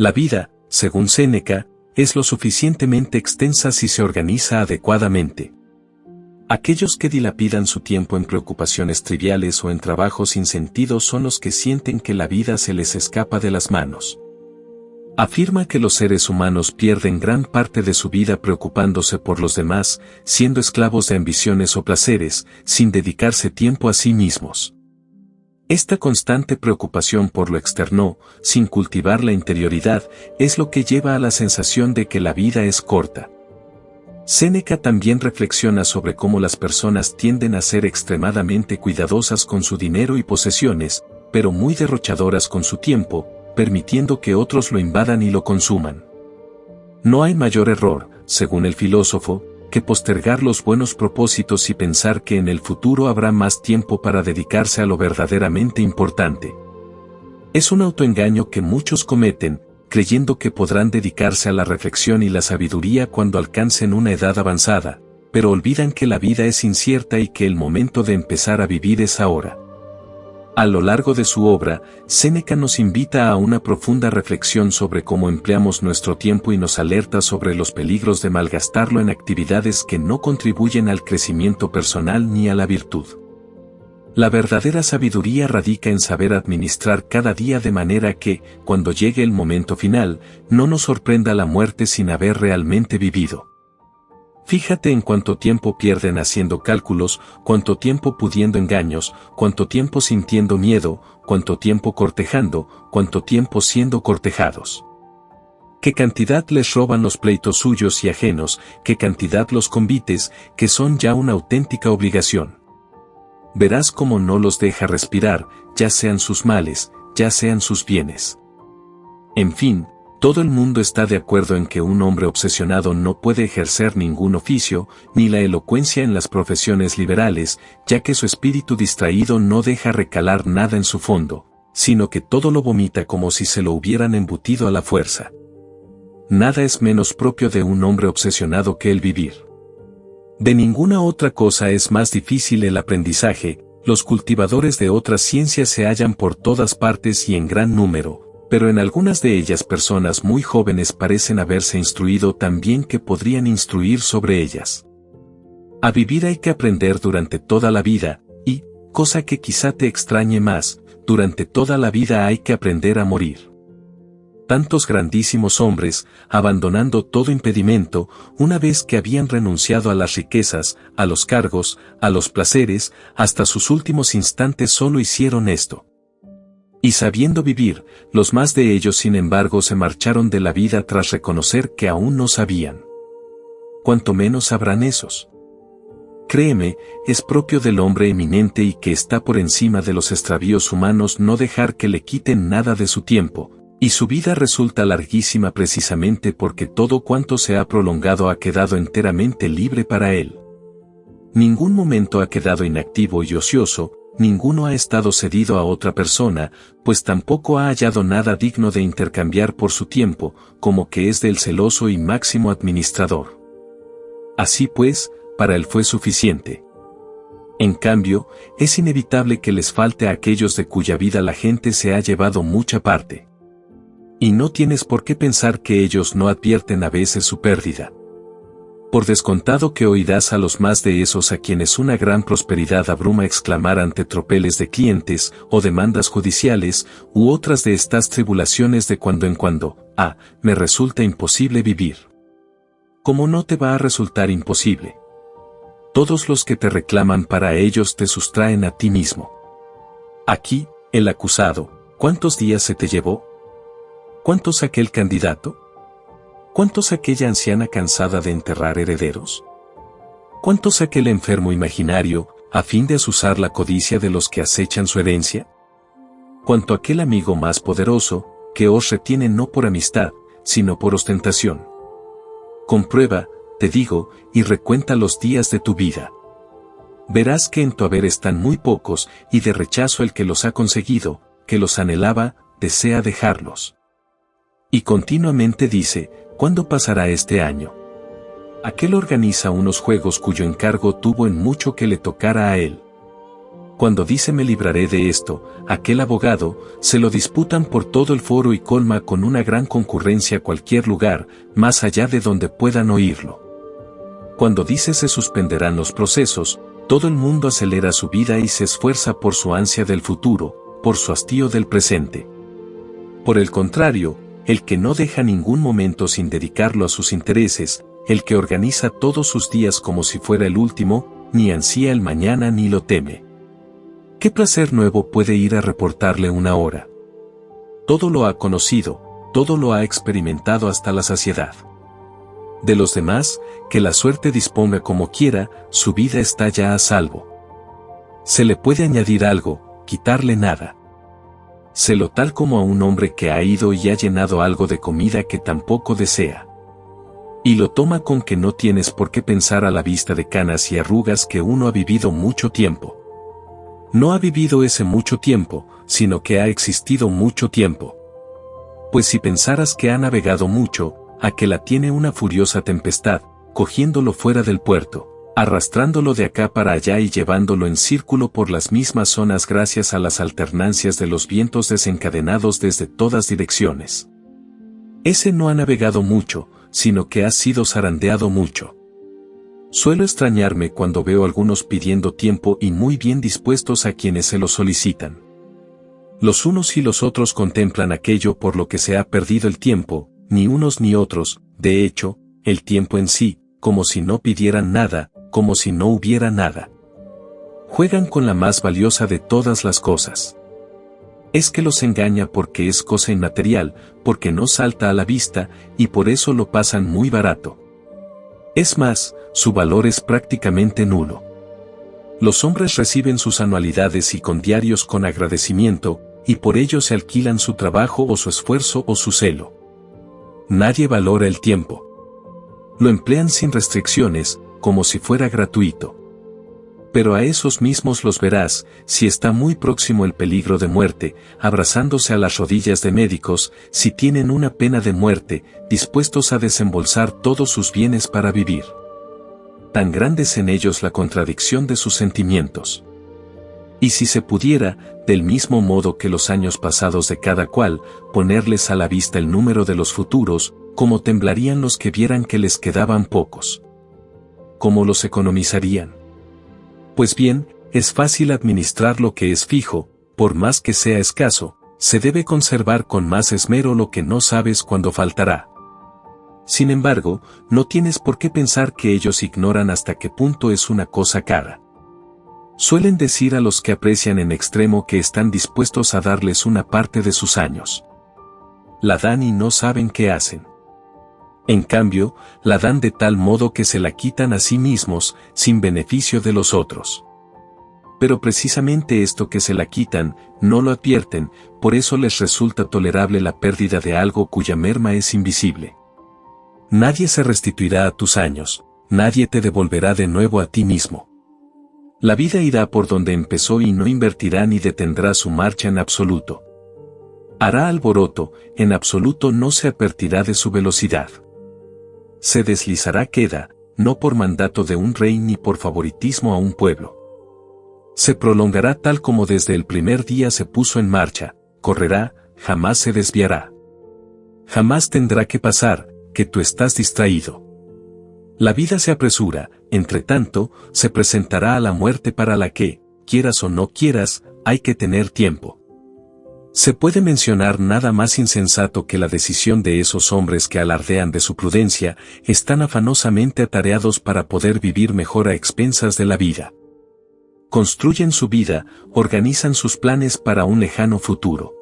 La vida, según Séneca, es lo suficientemente extensa si se organiza adecuadamente. Aquellos que dilapidan su tiempo en preocupaciones triviales o en trabajos sin sentido son los que sienten que la vida se les escapa de las manos. Afirma que los seres humanos pierden gran parte de su vida preocupándose por los demás, siendo esclavos de ambiciones o placeres, sin dedicarse tiempo a sí mismos. Esta constante preocupación por lo externo, sin cultivar la interioridad, es lo que lleva a la sensación de que la vida es corta. Séneca también reflexiona sobre cómo las personas tienden a ser extremadamente cuidadosas con su dinero y posesiones, pero muy derrochadoras con su tiempo, permitiendo que otros lo invadan y lo consuman. No hay mayor error, según el filósofo, que postergar los buenos propósitos y pensar que en el futuro habrá más tiempo para dedicarse a lo verdaderamente importante. Es un autoengaño que muchos cometen, creyendo que podrán dedicarse a la reflexión y la sabiduría cuando alcancen una edad avanzada, pero olvidan que la vida es incierta y que el momento de empezar a vivir es ahora. A lo largo de su obra, Séneca nos invita a una profunda reflexión sobre cómo empleamos nuestro tiempo y nos alerta sobre los peligros de malgastarlo en actividades que no contribuyen al crecimiento personal ni a la virtud. La verdadera sabiduría radica en saber administrar cada día de manera que, cuando llegue el momento final, no nos sorprenda la muerte sin haber realmente vivido. Fíjate en cuánto tiempo pierden haciendo cálculos, cuánto tiempo pudiendo engaños, cuánto tiempo sintiendo miedo, cuánto tiempo cortejando, cuánto tiempo siendo cortejados. Qué cantidad les roban los pleitos suyos y ajenos, qué cantidad los convites, que son ya una auténtica obligación. Verás cómo no los deja respirar, ya sean sus males, ya sean sus bienes. En fin, todo el mundo está de acuerdo en que un hombre obsesionado no puede ejercer ningún oficio, ni la elocuencia en las profesiones liberales, ya que su espíritu distraído no deja recalar nada en su fondo, sino que todo lo vomita como si se lo hubieran embutido a la fuerza. Nada es menos propio de un hombre obsesionado que el vivir. De ninguna otra cosa es más difícil el aprendizaje, los cultivadores de otras ciencias se hallan por todas partes y en gran número, pero en algunas de ellas personas muy jóvenes parecen haberse instruido tan bien que podrían instruir sobre ellas. A vivir hay que aprender durante toda la vida, y, cosa que quizá te extrañe más, durante toda la vida hay que aprender a morir. Tantos grandísimos hombres, abandonando todo impedimento, una vez que habían renunciado a las riquezas, a los cargos, a los placeres, hasta sus últimos instantes solo hicieron esto. Y sabiendo vivir, los más de ellos sin embargo se marcharon de la vida tras reconocer que aún no sabían. Cuanto menos sabrán esos. Créeme, es propio del hombre eminente y que está por encima de los extravíos humanos no dejar que le quiten nada de su tiempo. Y su vida resulta larguísima precisamente porque todo cuanto se ha prolongado ha quedado enteramente libre para él. Ningún momento ha quedado inactivo y ocioso, ninguno ha estado cedido a otra persona, pues tampoco ha hallado nada digno de intercambiar por su tiempo, como que es del celoso y máximo administrador. Así pues, para él fue suficiente. En cambio, es inevitable que les falte a aquellos de cuya vida la gente se ha llevado mucha parte. Y no tienes por qué pensar que ellos no advierten a veces su pérdida. Por descontado que oirás a los más de esos a quienes una gran prosperidad abruma exclamar ante tropeles de clientes, o demandas judiciales, u otras de estas tribulaciones de cuando en cuando, me resulta imposible vivir. ¿Cómo no te va a resultar imposible? Todos los que te reclaman para ellos te sustraen a ti mismo. Aquí, el acusado, ¿cuántos días se te llevó? ¿Cuántos aquel candidato? ¿Cuántos aquella anciana cansada de enterrar herederos? ¿Cuántos aquel enfermo imaginario, a fin de azuzar la codicia de los que acechan su herencia? ¿Cuánto aquel amigo más poderoso, que os retiene no por amistad, sino por ostentación? Comprueba, te digo, y recuenta los días de tu vida. Verás que en tu haber están muy pocos, y de rechazo el que los ha conseguido, que los anhelaba, desea dejarlos. Y continuamente dice, ¿cuándo pasará este año? Aquel organiza unos juegos cuyo encargo tuvo en mucho que le tocara a él. Cuando dice me libraré de esto, aquel abogado, se lo disputan por todo el foro y colma con una gran concurrencia cualquier lugar, más allá de donde puedan oírlo. Cuando dice se suspenderán los procesos, todo el mundo acelera su vida y se esfuerza por su ansia del futuro, por su hastío del presente. Por el contrario, el que no deja ningún momento sin dedicarlo a sus intereses, el que organiza todos sus días como si fuera el último, ni ansía el mañana ni lo teme. ¿Qué placer nuevo puede ir a reportarle una hora? Todo lo ha conocido, todo lo ha experimentado hasta la saciedad. De los demás, que la suerte disponga como quiera, su vida está ya a salvo. Se le puede añadir algo, quitarle nada. Sélo tal como a un hombre que ha ido y ha llenado algo de comida que tampoco desea. Y lo toma con que no tienes por qué pensar a la vista de canas y arrugas que uno ha vivido mucho tiempo. No ha vivido ese mucho tiempo, sino que ha existido mucho tiempo. Pues si pensaras que ha navegado mucho, a que la tiene una furiosa tempestad, cogiéndolo fuera del puerto, arrastrándolo de acá para allá y llevándolo en círculo por las mismas zonas gracias a las alternancias de los vientos desencadenados desde todas direcciones. Ese no ha navegado mucho, sino que ha sido zarandeado mucho. Suelo extrañarme cuando veo algunos pidiendo tiempo y muy bien dispuestos a quienes se lo solicitan. Los unos y los otros contemplan aquello por lo que se ha perdido el tiempo, ni unos ni otros, de hecho, el tiempo en sí, como si no pidieran nada, como si no hubiera nada. Juegan con la más valiosa de todas las cosas. Es que los engaña porque es cosa inmaterial, porque no salta a la vista, y por eso lo pasan muy barato. Es más, su valor es prácticamente nulo. Los hombres reciben sus anualidades y con diarios con agradecimiento, y por ello se alquilan su trabajo o su esfuerzo o su celo. Nadie valora el tiempo. Lo emplean sin restricciones, como si fuera gratuito. Pero a esos mismos los verás, si está muy próximo el peligro de muerte, abrazándose a las rodillas de médicos, si tienen una pena de muerte, dispuestos a desembolsar todos sus bienes para vivir. Tan grande es en ellos la contradicción de sus sentimientos. Y si se pudiera, del mismo modo que los años pasados de cada cual, ponerles a la vista el número de los futuros, cómo temblarían los que vieran que les quedaban pocos. ¿Cómo los economizarían? Pues bien, es fácil administrar lo que es fijo, por más que sea escaso, se debe conservar con más esmero lo que no sabes cuándo faltará. Sin embargo, no tienes por qué pensar que ellos ignoran hasta qué punto es una cosa cara. Suelen decir a los que aprecian en extremo que están dispuestos a darles una parte de sus años. La dan y no saben qué hacen. En cambio, la dan de tal modo que se la quitan a sí mismos, sin beneficio de los otros. Pero precisamente esto que se la quitan, no lo advierten, por eso les resulta tolerable la pérdida de algo cuya merma es invisible. Nadie se restituirá a tus años, nadie te devolverá de nuevo a ti mismo. La vida irá por donde empezó y no invertirá ni detendrá su marcha en absoluto. Hará alboroto, en absoluto no se apertirá de su velocidad. Se deslizará queda, no por mandato de un rey ni por favoritismo a un pueblo. Se prolongará tal como desde el primer día se puso en marcha, correrá, jamás se desviará. Jamás tendrá que pasar, que tú estás distraído. La vida se apresura, entre tanto, se presentará a la muerte para la que, quieras o no quieras, hay que tener tiempo. Se puede mencionar nada más insensato que la decisión de esos hombres que alardean de su prudencia, están afanosamente atareados para poder vivir mejor a expensas de la vida. Construyen su vida, organizan sus planes para un lejano futuro.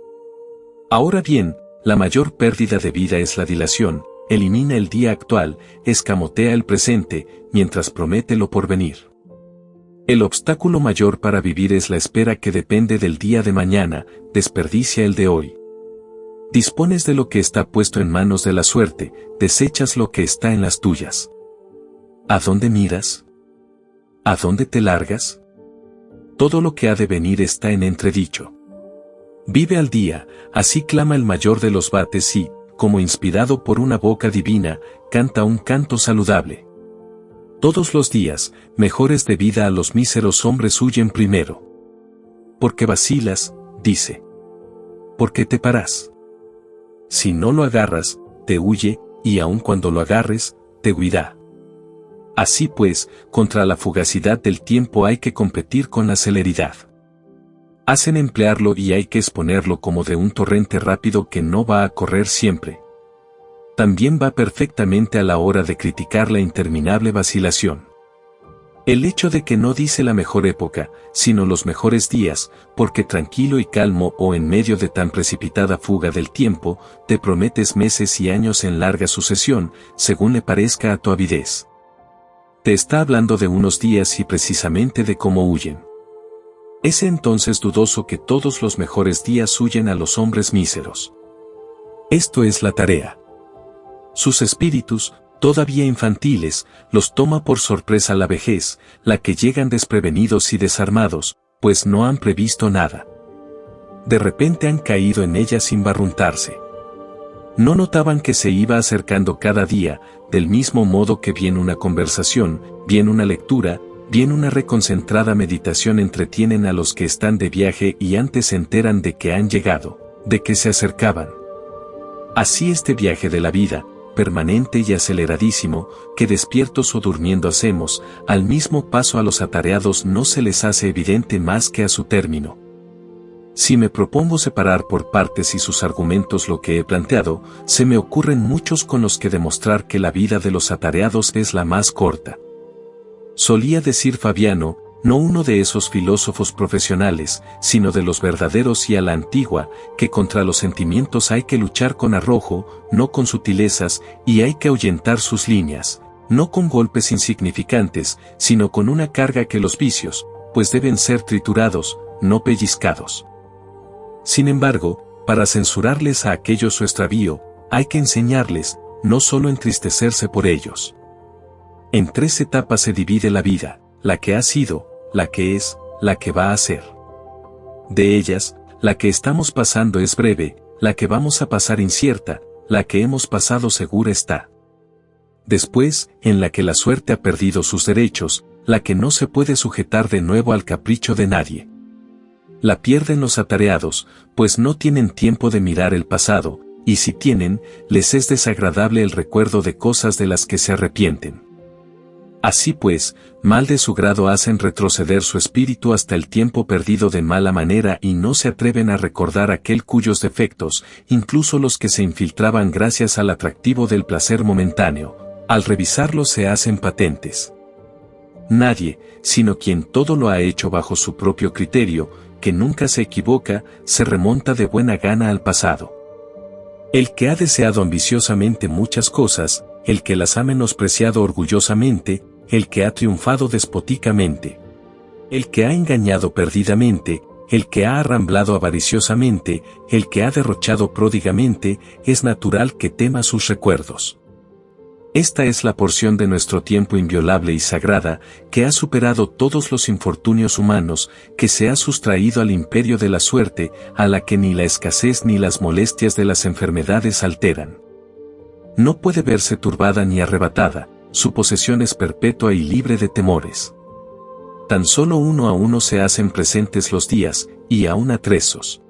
Ahora bien, la mayor pérdida de vida es la dilación, elimina el día actual, escamotea el presente, mientras promete lo porvenir. El obstáculo mayor para vivir es la espera que depende del día de mañana, desperdicia el de hoy. Dispones de lo que está puesto en manos de la suerte, desechas lo que está en las tuyas. ¿A dónde miras? ¿A dónde te largas? Todo lo que ha de venir está en entredicho. Vive al día, así clama el mayor de los vates y, como inspirado por una boca divina, canta un canto saludable. Todos los días, mejores de vida a los míseros hombres huyen primero. Porque vacilas, dice. Porque te paras. Si no lo agarras, te huye, y aun cuando lo agarres, te huirá. Así pues, contra la fugacidad del tiempo hay que competir con la celeridad. Hacen emplearlo y hay que exponerlo como de un torrente rápido que no va a correr siempre. También va perfectamente a la hora de criticar la interminable vacilación. El hecho de que no dice la mejor época, sino los mejores días, porque tranquilo y calmo o en medio de tan precipitada fuga del tiempo, te prometes meses y años en larga sucesión, según le parezca a tu avidez. Te está hablando de unos días y precisamente de cómo huyen. Es entonces dudoso que todos los mejores días huyen a los hombres míseros. Esto es la tarea. Sus espíritus, todavía infantiles, los toma por sorpresa la vejez, la que llegan desprevenidos y desarmados, pues no han previsto nada. De repente han caído en ella sin barruntarse. No notaban que se iba acercando cada día, del mismo modo que bien una conversación, bien una lectura, bien una reconcentrada meditación entretienen a los que están de viaje y antes se enteran de que han llegado, de que se acercaban. Así este viaje de la vida, permanente y aceleradísimo, que despiertos o durmiendo hacemos, al mismo paso a los atareados no se les hace evidente más que a su término. Si me propongo separar por partes y sus argumentos lo que he planteado, se me ocurren muchos con los que demostrar que la vida de los atareados es la más corta. Solía decir Fabiano, no uno de esos filósofos profesionales, sino de los verdaderos y a la antigua, que contra los sentimientos hay que luchar con arrojo, no con sutilezas, y hay que ahuyentar sus líneas, no con golpes insignificantes, sino con una carga que los vicios, pues deben ser triturados, no pellizcados. Sin embargo, para censurarles a aquellos su extravío, hay que enseñarles, no solo entristecerse por ellos. En 3 etapas se divide la vida, la que ha sido, la que es, la que va a ser. De ellas, la que estamos pasando es breve, la que vamos a pasar incierta, la que hemos pasado segura está. Después, en la que la suerte ha perdido sus derechos, la que no se puede sujetar de nuevo al capricho de nadie. La pierden los atareados, pues no tienen tiempo de mirar el pasado, y si tienen, les es desagradable el recuerdo de cosas de las que se arrepienten. Así pues, mal de su grado hacen retroceder su espíritu hasta el tiempo perdido de mala manera y no se atreven a recordar aquel cuyos defectos, incluso los que se infiltraban gracias al atractivo del placer momentáneo, al revisarlos se hacen patentes. Nadie, sino quien todo lo ha hecho bajo su propio criterio, que nunca se equivoca, se remonta de buena gana al pasado. El que ha deseado ambiciosamente muchas cosas, el que las ha menospreciado orgullosamente, el que ha triunfado despóticamente, el que ha engañado perdidamente, el que ha arramblado avariciosamente, el que ha derrochado pródigamente, es natural que tema sus recuerdos. Esta es la porción de nuestro tiempo inviolable y sagrada, que ha superado todos los infortunios humanos, que se ha sustraído al imperio de la suerte, a la que ni la escasez ni las molestias de las enfermedades alteran. No puede verse turbada ni arrebatada, su posesión es perpetua y libre de temores. Tan solo uno a uno se hacen presentes los días, y aún atrezos.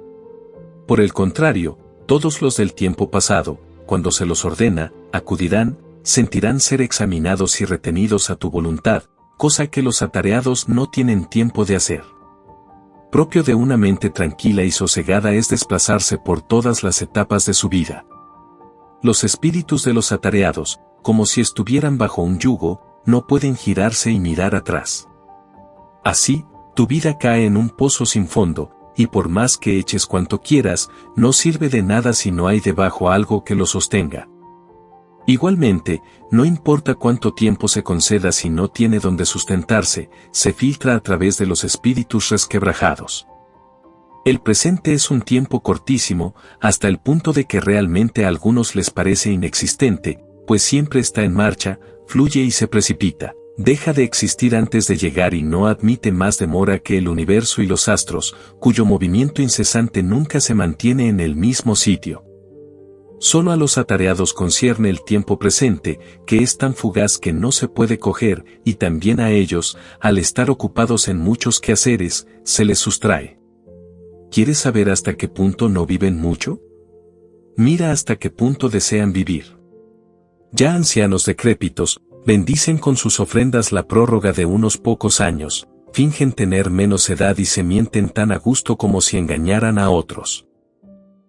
Por el contrario, todos los del tiempo pasado, cuando se los ordena, acudirán, sentirán ser examinados y retenidos a tu voluntad, cosa que los atareados no tienen tiempo de hacer. Propio de una mente tranquila y sosegada es desplazarse por todas las etapas de su vida. Los espíritus de los atareados, como si estuvieran bajo un yugo, no pueden girarse y mirar atrás. Así, tu vida cae en un pozo sin fondo, y por más que eches cuanto quieras, no sirve de nada si no hay debajo algo que lo sostenga. Igualmente, no importa cuánto tiempo se conceda si no tiene donde sustentarse, se filtra a través de los espíritus resquebrajados. El presente es un tiempo cortísimo, hasta el punto de que realmente a algunos les parece inexistente, pues siempre está en marcha, fluye y se precipita, deja de existir antes de llegar y no admite más demora que el universo y los astros, cuyo movimiento incesante nunca se mantiene en el mismo sitio. Solo a los atareados concierne el tiempo presente, que es tan fugaz que no se puede coger, y también a ellos, al estar ocupados en muchos quehaceres, se les sustrae. ¿Quieres saber hasta qué punto no viven mucho? Mira hasta qué punto desean vivir. Ya ancianos decrépitos, bendicen con sus ofrendas la prórroga de unos pocos años, fingen tener menos edad y se mienten tan a gusto como si engañaran a otros.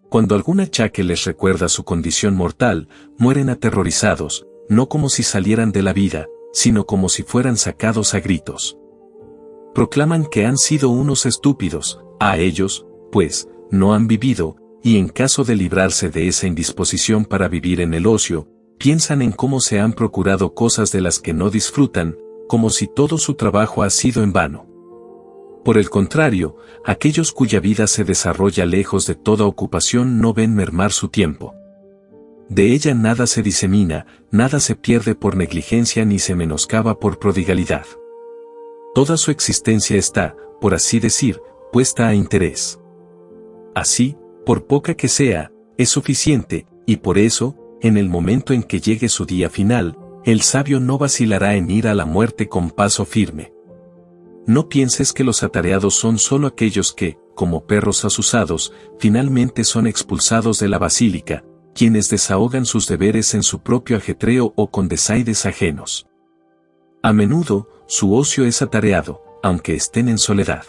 Cuando algún achaque les recuerda su condición mortal, mueren aterrorizados, no como si salieran de la vida, sino como si fueran sacados a gritos. Proclaman que han sido unos estúpidos, a ellos, pues, no han vivido, y en caso de librarse de esa indisposición para vivir en el ocio, piensan en cómo se han procurado cosas de las que no disfrutan, como si todo su trabajo ha sido en vano. Por el contrario, aquellos cuya vida se desarrolla lejos de toda ocupación no ven mermar su tiempo. De ella nada se disemina, nada se pierde por negligencia ni se menoscaba por prodigalidad. Toda su existencia está, por así decir, puesta a interés. Así, por poca que sea, es suficiente, y por eso, en el momento en que llegue su día final, el sabio no vacilará en ir a la muerte con paso firme. No pienses que los atareados son solo aquellos que, como perros asusados, finalmente son expulsados de la basílica, quienes desahogan sus deberes en su propio ajetreo o con desaires ajenos. A menudo, su ocio es atareado, aunque estén en soledad.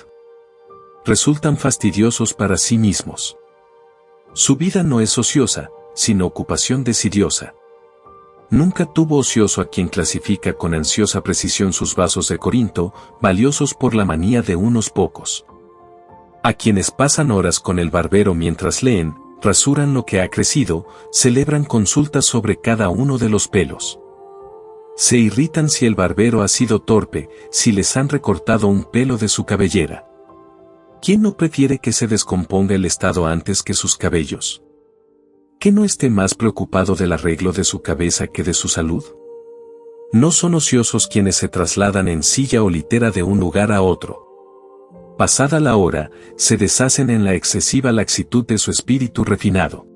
Resultan fastidiosos para sí mismos. Su vida no es ociosa, sino ocupación desidiosa. Nunca tuvo ocioso a quien clasifica con ansiosa precisión sus vasos de Corinto, valiosos por la manía de unos pocos. A quienes pasan horas con el barbero mientras leen, rasuran lo que ha crecido, celebran consultas sobre cada uno de los pelos. Se irritan si el barbero ha sido torpe, si les han recortado un pelo de su cabellera. ¿Quién no prefiere que se descomponga el estado antes que sus cabellos? ¿Que no esté más preocupado del arreglo de su cabeza que de su salud? No son ociosos quienes se trasladan en silla o litera de un lugar a otro. Pasada la hora, se deshacen en la excesiva laxitud de su espíritu refinado.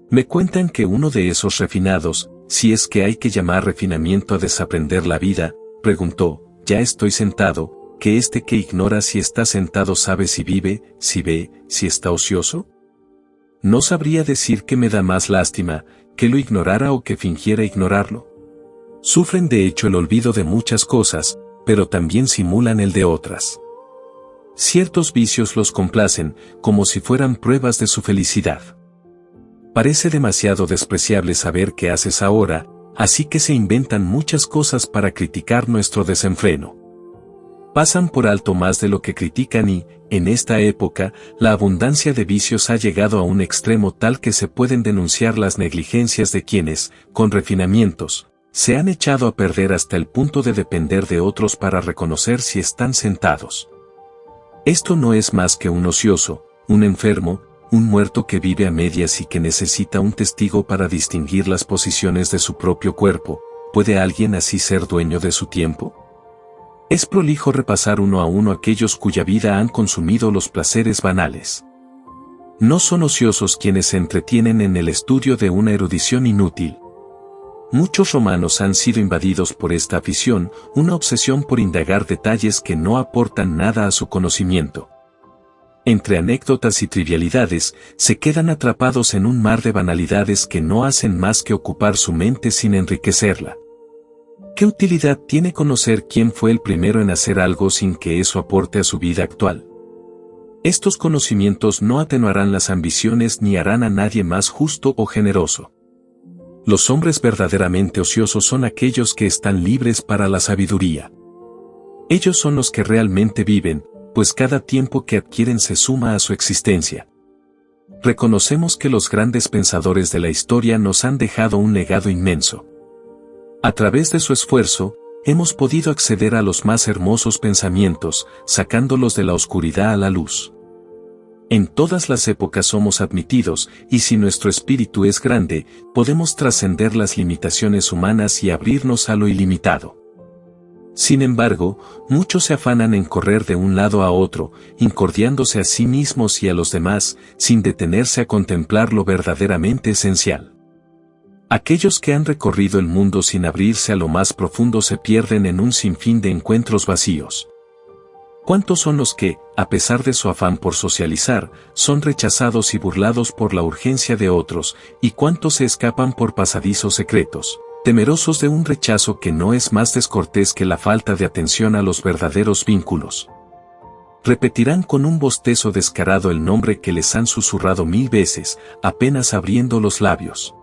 Me cuentan que uno de esos refinados, si es que hay que llamar refinamiento a desaprender la vida, preguntó, ya estoy sentado, que este que ignora si está sentado sabe si vive, si ve, si está ocioso. No sabría decir que me da más lástima, que lo ignorara o que fingiera ignorarlo. Sufren de hecho el olvido de muchas cosas, pero también simulan el de otras. Ciertos vicios los complacen, como si fueran pruebas de su felicidad. Parece demasiado despreciable saber qué haces ahora, así que se inventan muchas cosas para criticar nuestro desenfreno. Pasan por alto más de lo que critican y, en esta época, la abundancia de vicios ha llegado a un extremo tal que se pueden denunciar las negligencias de quienes, con refinamientos, se han echado a perder hasta el punto de depender de otros para reconocer si están sentados. Esto no es más que un ocioso, un enfermo, un muerto que vive a medias y que necesita un testigo para distinguir las posiciones de su propio cuerpo. ¿Puede alguien así ser dueño de su tiempo? Es prolijo repasar uno a uno aquellos cuya vida han consumido los placeres banales. No son ociosos quienes se entretienen en el estudio de una erudición inútil. Muchos romanos han sido invadidos por esta afición, una obsesión por indagar detalles que no aportan nada a su conocimiento. Entre anécdotas y trivialidades, se quedan atrapados en un mar de banalidades que no hacen más que ocupar su mente sin enriquecerla. ¿Qué utilidad tiene conocer quién fue el primero en hacer algo sin que eso aporte a su vida actual? Estos conocimientos no atenuarán las ambiciones ni harán a nadie más justo o generoso. Los hombres verdaderamente ociosos son aquellos que están libres para la sabiduría. Ellos son los que realmente viven, pues cada tiempo que adquieren se suma a su existencia. Reconocemos que los grandes pensadores de la historia nos han dejado un legado inmenso. A través de su esfuerzo, hemos podido acceder a los más hermosos pensamientos, sacándolos de la oscuridad a la luz. En todas las épocas somos admitidos, y si nuestro espíritu es grande, podemos trascender las limitaciones humanas y abrirnos a lo ilimitado. Sin embargo, muchos se afanan en correr de un lado a otro, incordiándose a sí mismos y a los demás, sin detenerse a contemplar lo verdaderamente esencial. Aquellos que han recorrido el mundo sin abrirse a lo más profundo se pierden en un sinfín de encuentros vacíos. ¿Cuántos son los que, a pesar de su afán por socializar, son rechazados y burlados por la urgencia de otros, y cuántos se escapan por pasadizos secretos, temerosos de un rechazo que no es más descortés que la falta de atención a los verdaderos vínculos? Repetirán con un bostezo descarado el nombre que les han susurrado 1000 veces, apenas abriendo los labios.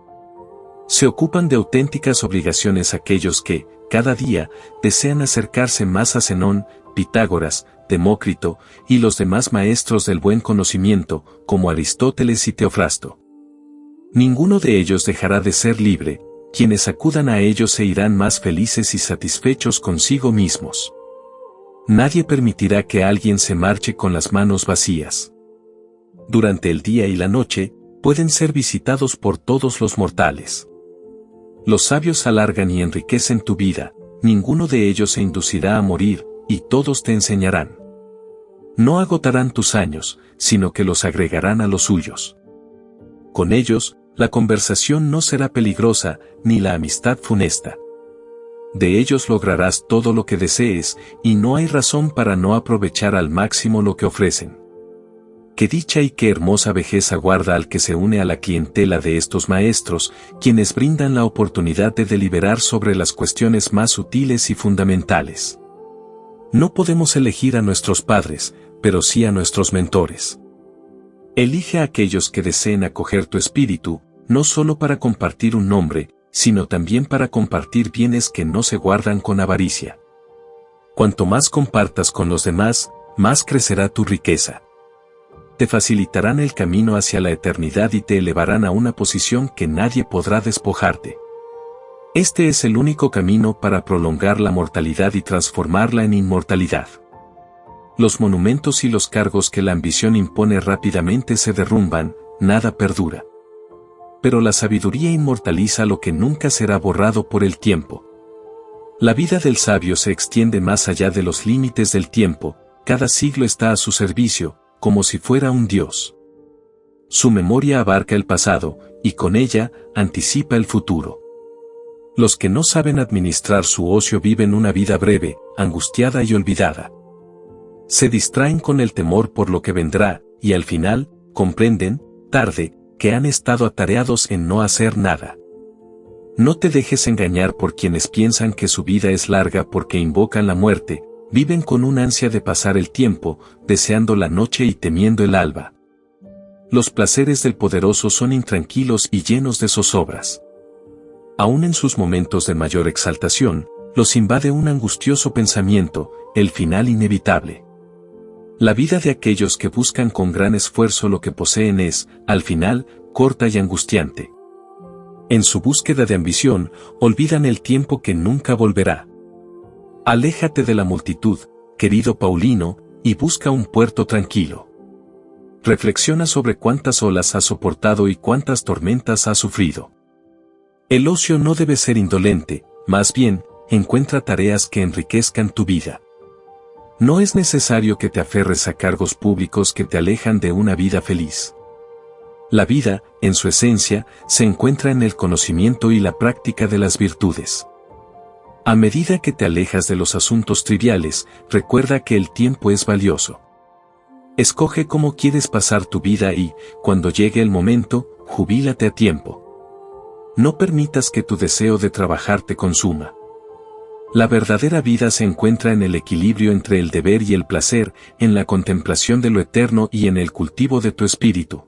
Se ocupan de auténticas obligaciones aquellos que, cada día, desean acercarse más a Zenón, Pitágoras, Demócrito, y los demás maestros del buen conocimiento, como Aristóteles y Teofrasto. Ninguno de ellos dejará de ser libre, quienes acudan a ellos se irán más felices y satisfechos consigo mismos. Nadie permitirá que alguien se marche con las manos vacías. Durante el día y la noche, pueden ser visitados por todos los mortales. Los sabios alargan y enriquecen tu vida, ninguno de ellos se inducirá a morir, y todos te enseñarán. No agotarán tus años, sino que los agregarán a los suyos. Con ellos, la conversación no será peligrosa, ni la amistad funesta. De ellos lograrás todo lo que desees, y no hay razón para no aprovechar al máximo lo que ofrecen. Qué dicha y qué hermosa vejez aguarda al que se une a la clientela de estos maestros, quienes brindan la oportunidad de deliberar sobre las cuestiones más sutiles y fundamentales. No podemos elegir a nuestros padres, pero sí a nuestros mentores. Elige a aquellos que deseen acoger tu espíritu, no solo para compartir un nombre, sino también para compartir bienes que no se guardan con avaricia. Cuanto más compartas con los demás, más crecerá tu riqueza. Te facilitarán el camino hacia la eternidad y te elevarán a una posición que nadie podrá despojarte. Este es el único camino para prolongar la mortalidad y transformarla en inmortalidad. Los monumentos y los cargos que la ambición impone rápidamente se derrumban, nada perdura. Pero la sabiduría inmortaliza lo que nunca será borrado por el tiempo. La vida del sabio se extiende más allá de los límites del tiempo, cada siglo está a su servicio, como si fuera un dios. Su memoria abarca el pasado, y con ella, anticipa el futuro. Los que no saben administrar su ocio viven una vida breve, angustiada y olvidada. Se distraen con el temor por lo que vendrá, y al final, comprenden, tarde, que han estado atareados en no hacer nada. No te dejes engañar por quienes piensan que su vida es larga porque invocan la muerte, viven con un ansia de pasar el tiempo, deseando la noche y temiendo el alba. Los placeres del poderoso son intranquilos y llenos de zozobras. Aún en sus momentos de mayor exaltación, los invade un angustioso pensamiento, el final inevitable. La vida de aquellos que buscan con gran esfuerzo lo que poseen es, al final, corta y angustiante. En su búsqueda de ambición, olvidan el tiempo que nunca volverá. Aléjate de la multitud, querido Paulino, y busca un puerto tranquilo. Reflexiona sobre cuántas olas has soportado y cuántas tormentas has sufrido. El ocio no debe ser indolente, más bien, encuentra tareas que enriquezcan tu vida. No es necesario que te aferres a cargos públicos que te alejan de una vida feliz. La vida, en su esencia, se encuentra en el conocimiento y la práctica de las virtudes. A medida que te alejas de los asuntos triviales, recuerda que el tiempo es valioso. Escoge cómo quieres pasar tu vida y, cuando llegue el momento, jubílate a tiempo. No permitas que tu deseo de trabajar te consuma. La verdadera vida se encuentra en el equilibrio entre el deber y el placer, en la contemplación de lo eterno y en el cultivo de tu espíritu.